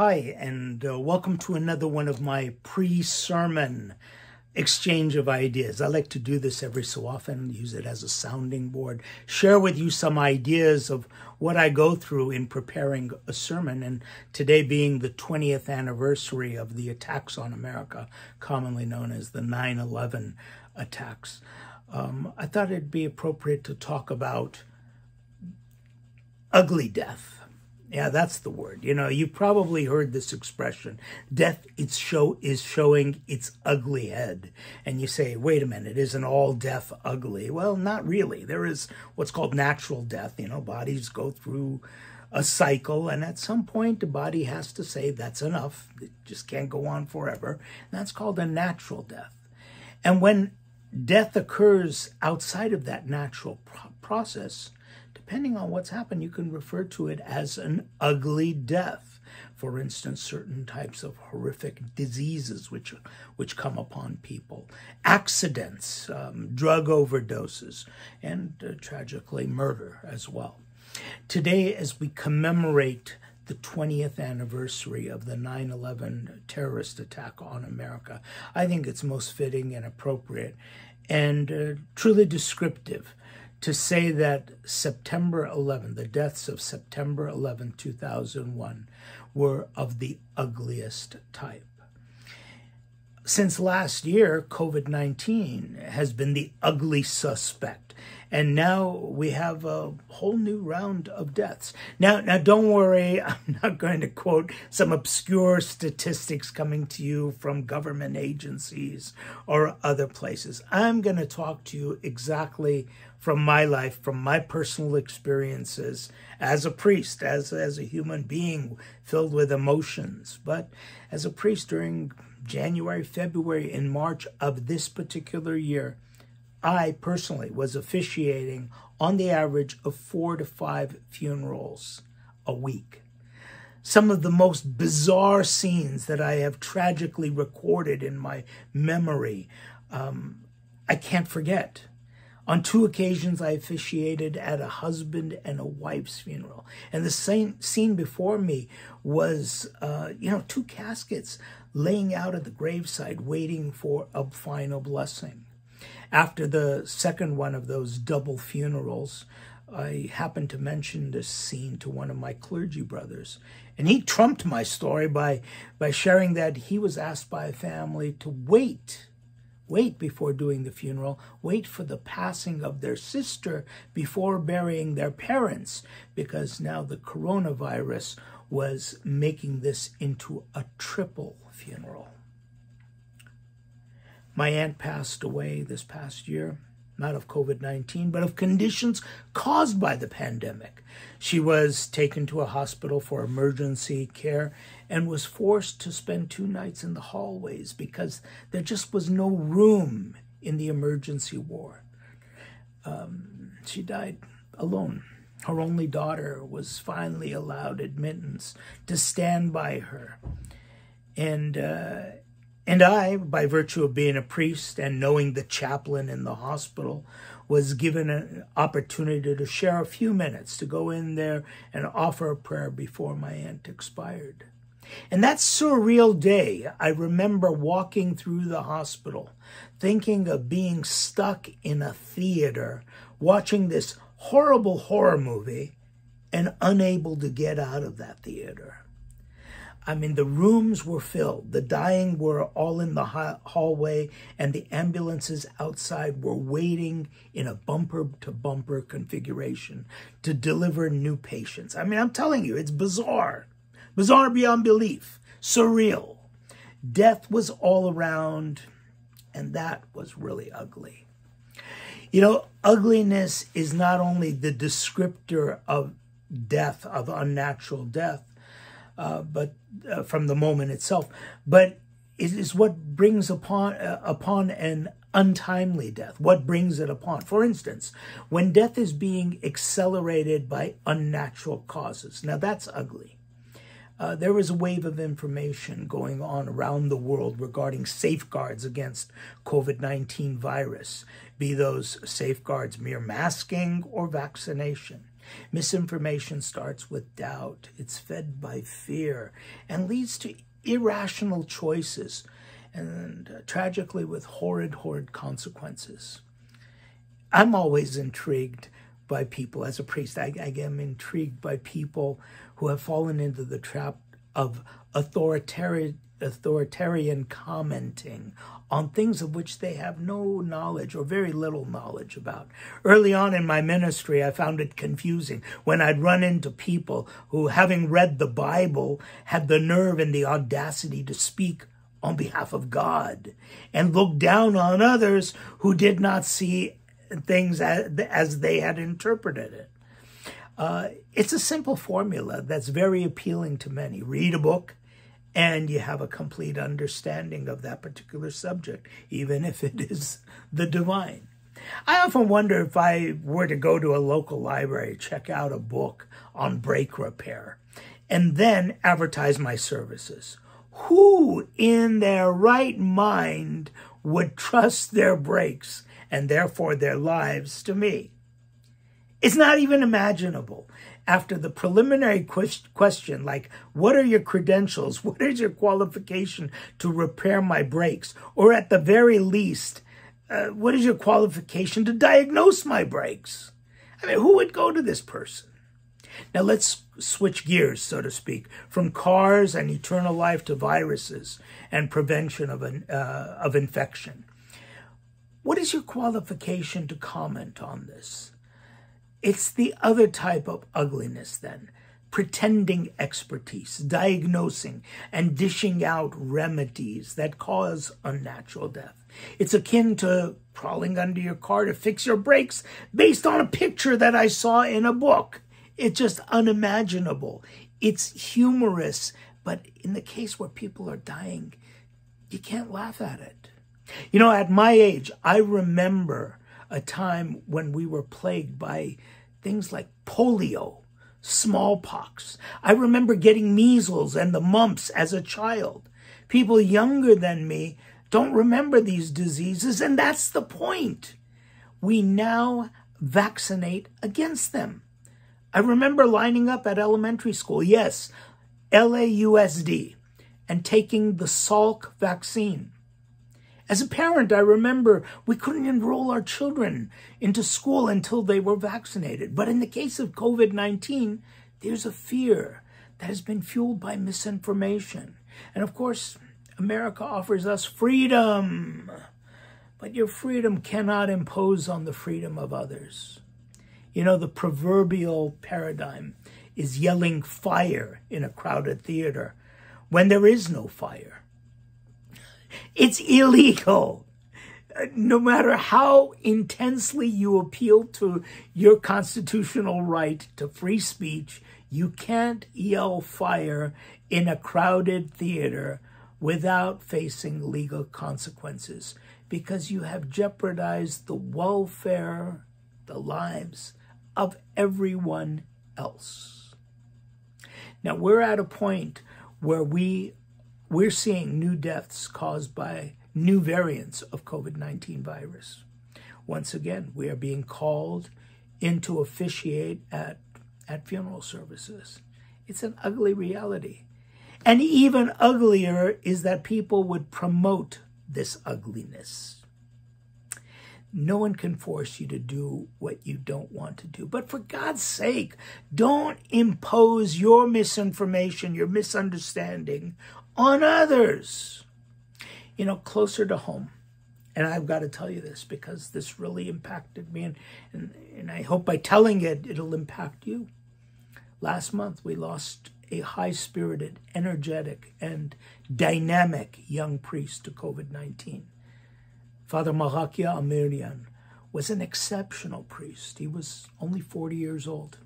Hi, and welcome to another one of my pre-sermon exchange of ideas. I like to do this every so often, use it as a sounding board, share with you some ideas of what I go through in preparing a sermon. And today being the 20th anniversary of the attacks on America, commonly known as the 9/11 attacks, I thought it'd be appropriate to talk about ugly death. Yeah, that's the word. You know, you've probably heard this expression, death is showing its ugly head. And you say, wait a minute, isn't all death ugly? Well, not really. There is what's called natural death. You know, bodies go through a cycle, and at some point the body has to say that's enough. It just can't go on forever. And that's called a natural death. And when death occurs outside of that natural process, depending on what's happened, you can refer to it as an ugly death. For instance, certain types of horrific diseases which come upon people, accidents, drug overdoses, and tragically murder as well. Today, as we commemorate the 20th anniversary of the 9/11 terrorist attack on America, I think it's most fitting and appropriate and truly descriptive to say that September 11, the deaths of September 11, 2001, were of the ugliest type. Since last year, COVID-19 has been the ugly suspect, and now we have a whole new round of deaths. Now, don't worry, I'm not going to quote some obscure statistics coming to you from government agencies or other places. I'm going to talk to you exactly from my life, from my personal experiences as a priest, as a human being filled with emotions. But as a priest during January, February, and March of this particular year, I personally was officiating on the average of 4 to 5 funerals a week. Some of the most bizarre scenes that I have tragically recorded in my memory, I can't forget. On 2 occasions, I officiated at a husband and a wife's funeral. And the same scene before me was, 2 caskets laying out at the graveside waiting for a final blessing. After the second one of those double funerals, I happened to mention this scene to one of my clergy brothers. And he trumped my story by sharing that he was asked by a family to wait before doing the funeral, wait for the passing of their sister before burying their parents, because now the coronavirus was making this into a triple funeral. My aunt passed away this past year, not of COVID-19, but of conditions caused by the pandemic. She was taken to a hospital for emergency care and was forced to spend 2 nights in the hallways because there just was no room in the emergency ward. She died alone. Her only daughter was finally allowed admittance to stand by her. And I, by virtue of being a priest and knowing the chaplain in the hospital, was given an opportunity to share a few minutes to go in there and offer a prayer before my aunt expired. And that surreal day, I remember walking through the hospital, thinking of being stuck in a theater, watching this horrible horror movie and unable to get out of that theater. I mean, the rooms were filled. The dying were all in the hallway, and the ambulances outside were waiting in a bumper-to-bumper configuration to deliver new patients. I mean, I'm telling you, it's bizarre. Bizarre beyond belief. Surreal. Death was all around, and that was really ugly. You know, ugliness is not only the descriptor of death, of unnatural death, but from the moment itself, but it is what brings upon an untimely death, what brings it upon. For instance, when death is being accelerated by unnatural causes. Now that's ugly. There was a wave of information going on around the world regarding safeguards against COVID-19 virus, be those safeguards mere masking or vaccination. Misinformation starts with doubt. It's fed by fear and leads to irrational choices and tragically with horrid consequences. I'm always intrigued by people, as a priest, I am intrigued by people who have fallen into the trap of authoritarian commenting on things of which they have no knowledge or very little knowledge about. Early on in my ministry, I found it confusing when I'd run into people who, having read the Bible, had the nerve and the audacity to speak on behalf of God and look down on others who did not see things as they had interpreted it. It's a simple formula that's very appealing to many. Read a book, and you have a complete understanding of that particular subject, even if it is the divine. I often wonder if I were to go to a local library, check out a book on brake repair, and then advertise my services. Who in their right mind would trust their brakes and therefore their lives to me? It's not even imaginable. After the preliminary question, like, what are your credentials? What is your qualification to repair my brakes? Or at the very least, what is your qualification to diagnose my brakes? I mean, who would go to this person? Now let's switch gears, so to speak, from cars and eternal life to viruses and prevention of infection. What is your qualification to comment on this? It's the other type of ugliness then, pretending expertise, diagnosing and dishing out remedies that cause unnatural death. It's akin to crawling under your car to fix your brakes based on a picture that I saw in a book. It's just unimaginable. It's humorous, but in the case where people are dying, you can't laugh at it. You know, at my age, I remember a time when we were plagued by things like polio, smallpox. I remember getting measles and the mumps as a child. People younger than me don't remember these diseases, and that's the point. We now vaccinate against them. I remember lining up at elementary school, yes, LAUSD, and taking the Salk vaccine. As a parent, I remember we couldn't enroll our children into school until they were vaccinated. But in the case of COVID-19, there's a fear that has been fueled by misinformation. And of course, America offers us freedom. But your freedom cannot impose on the freedom of others. You know, the proverbial paradigm is yelling fire in a crowded theater when there is no fire. It's illegal. No matter how intensely you appeal to your constitutional right to free speech, you can't yell fire in a crowded theater without facing legal consequences because you have jeopardized the welfare, the lives of everyone else. Now, we're at a point where we're seeing new deaths caused by new variants of COVID-19 virus. Once again, we are being called in to officiate at funeral services. It's an ugly reality. And even uglier is that people would promote this ugliness. No one can force you to do what you don't want to do. But for God's sake, don't impose your misinformation, your misunderstanding on others. You know, closer to home. And I've got to tell you this because this really impacted me. And I hope by telling it, it'll impact you. Last month, we lost a high-spirited, energetic, and dynamic young priest to COVID-19. Father Malakia Amirian was an exceptional priest. He was only 40 years old.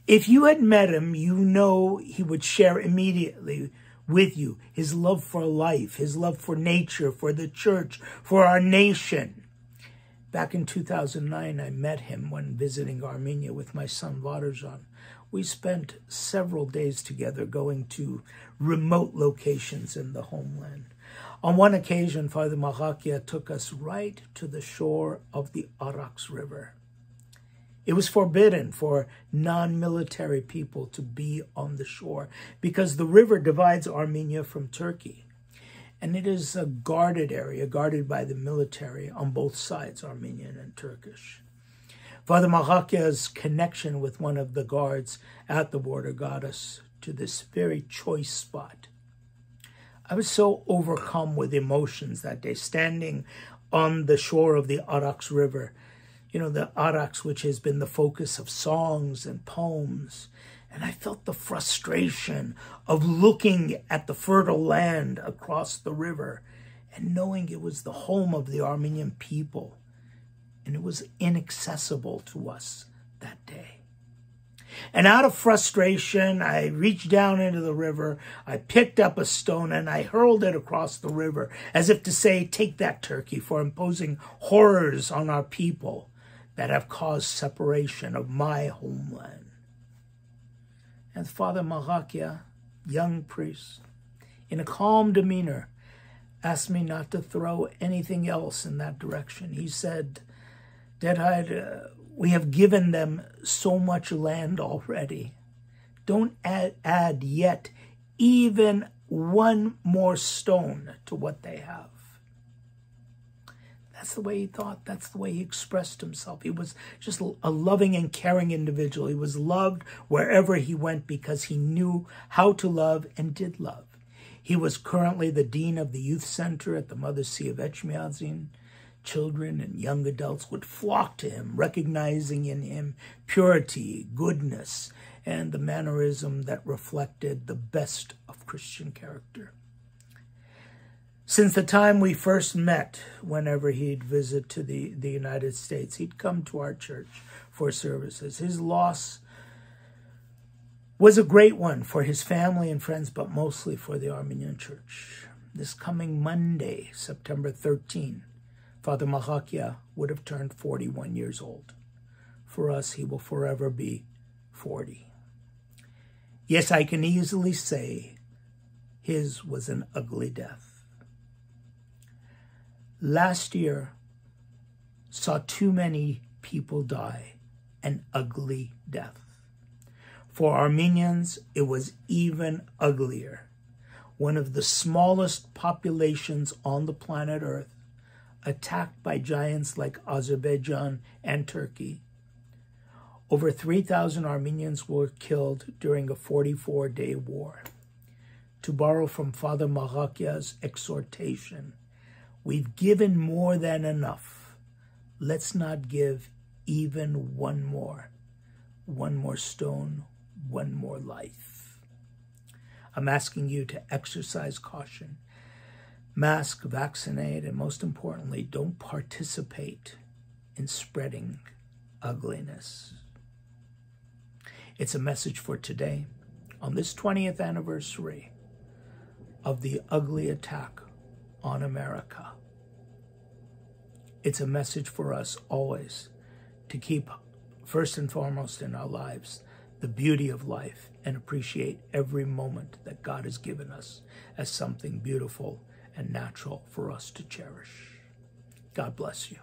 If you had met him, you know he would share immediately with you his love for life, his love for nature, for the church, for our nation. Back in 2009, I met him when visiting Armenia with my son Vladimir. We spent several days together going to remote locations in the homeland. On one occasion, Father Malakia took us right to the shore of the Arax River. It was forbidden for non-military people to be on the shore because the river divides Armenia from Turkey. And it is a guarded area, guarded by the military on both sides, Armenian and Turkish. Father Mahakia's connection with one of the guards at the border got us to this very choice spot. I was so overcome with emotions that day, standing on the shore of the Arax River. You know, the Arax, which has been the focus of songs and poems. And I felt the frustration of looking at the fertile land across the river and knowing it was the home of the Armenian people. And it was inaccessible to us that day. And out of frustration, I reached down into the river, I picked up a stone, and I hurled it across the river, as if to say, take that, Turkey, for imposing horrors on our people that have caused separation of my homeland. And Father Mahakia, young priest, in a calm demeanor, asked me not to throw anything else in that direction. He said, Deadhide, we have given them so much land already. Don't add yet even one more stone to what they have. That's the way he thought. That's the way he expressed himself. He was just a loving and caring individual. He was loved wherever he went because he knew how to love and did love. He was currently the dean of the youth center at the Mother See of Etchmiadzin. Children and young adults would flock to him, recognizing in him purity, goodness, and the mannerism that reflected the best of Christian character. Since the time we first met, whenever he'd visit to the United States, he'd come to our church for services. His loss was a great one for his family and friends, but mostly for the Armenian church. This coming Monday, September 13, Father Mahakia would have turned 41 years old. For us, he will forever be 40. Yes, I can easily say his was an ugly death. Last year saw too many people die an ugly death. For Armenians, it was even uglier. One of the smallest populations on the planet Earth, attacked by giants like Azerbaijan and Turkey. Over 3,000 Armenians were killed during a 44-day war. To borrow from Father Mahakia's exhortation, we've given more than enough. Let's not give even one more stone, one more life. I'm asking you to exercise caution. Mask, vaccinate, and most importantly, don't participate in spreading ugliness. It's a message for today, on this 20th anniversary of the ugly attack on America. It's a message for us always to keep, first and foremost in our lives, the beauty of life and appreciate every moment that God has given us as something beautiful and natural for us to cherish. God bless you.